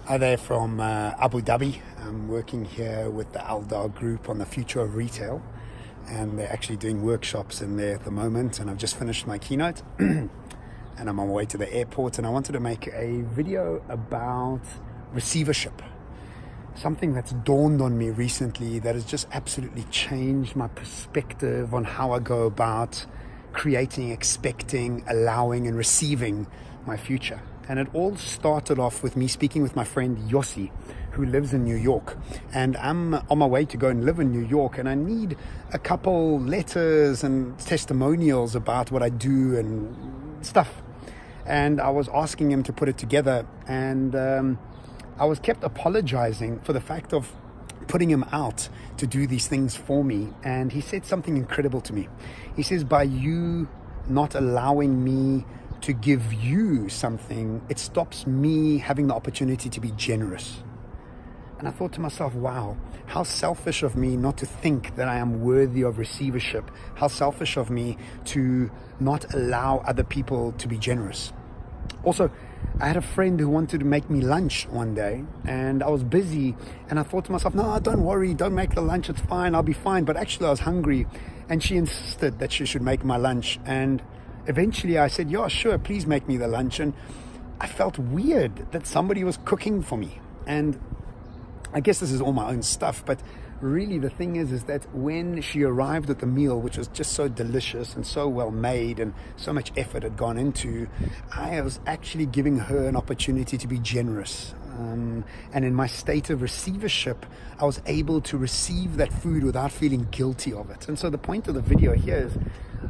Hi there from Abu Dhabi. I'm working here with the Aldar Group on the future of retail, and they're actually doing workshops in there at the moment, and I've just finished my keynote and I'm on my way to the airport, and I wanted to make a video about receivership, something that's dawned on me recently that has just absolutely changed my perspective on how I go about creating, expecting, allowing and receiving my future. And it all started off with me speaking with my friend Yossi, who lives in New York. And I'm on my way to go and live in New York, and I need a couple letters and testimonials about what I do and stuff. And I was asking him to put it together, and I was kept apologizing for the fact of putting him out to do these things for me. And he said something incredible to me. He says, by you not allowing me to give you something, it stops me having the opportunity to be generous. And I thought to myself, wow, how selfish of me not to think that I am worthy of receivership. How selfish of me to not allow other people to be generous. Also, I had a friend who wanted to make me lunch one day, and I was busy, and I thought to myself, no, don't worry, don't make the lunch, it's fine, I'll be fine. But actually I was hungry, and she insisted that she should make my lunch, and eventually I said, yeah, sure, please make me the lunch. And I felt weird that somebody was cooking for me. And I guess this is all my own stuff, but really the thing is that when she arrived at the meal, which was just so delicious and so well made and so much effort had gone into, I was actually giving her an opportunity to be generous. And in my state of receivership, I was able to receive that food without feeling guilty of it. And so the point of the video here is,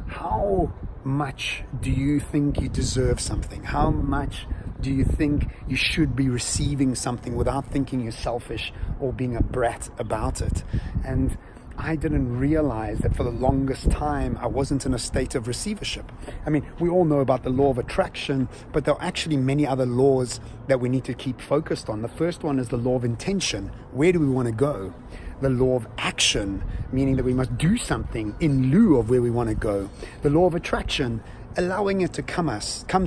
how much do you think you deserve something? How much do you think you should be receiving something without thinking you're selfish or being a brat about it? And I didn't realize that for the longest time I wasn't in a state of receivership. I mean, we all know about the law of attraction, but there are actually many other laws that we need to keep focused on. The first one is the law of intention. Where do we want to go? The law of action, meaning that we must do something in lieu of where we want to go. The law of attraction, allowing it to come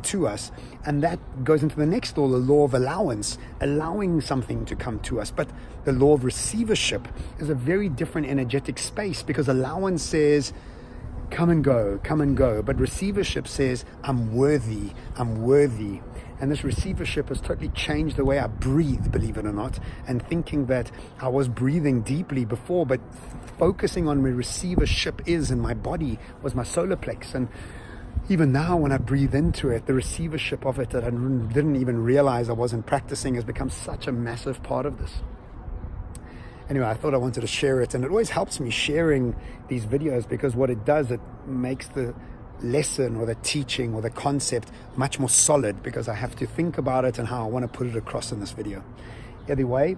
to us. And that goes into the next law, the law of allowance, allowing something to come to us. But the law of receivership is a very different energetic space, because allowance says, come and go. But receivership says, I'm worthy. And this receivership has totally changed the way I breathe, believe it or not. And thinking that I was breathing deeply before, but focusing on where receivership is in my body was my solar plex. And even now when I breathe into it, the receivership of it that I didn't even realize I wasn't practicing has become such a massive part of this. Anyway, I thought I wanted to share it, and it always helps me sharing these videos, because what it does, it makes the lesson or the teaching or the concept much more solid, because I have to think about it and how I want to put it across in this video. Either way,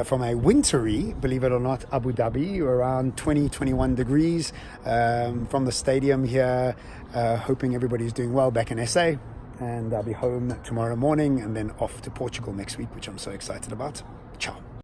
from a wintry, believe it or not, Abu Dhabi, around 20-21 degrees, from the stadium here, hoping everybody's doing well back in SA, and I'll be home tomorrow morning and then off to Portugal next week, which I'm so excited about. Ciao.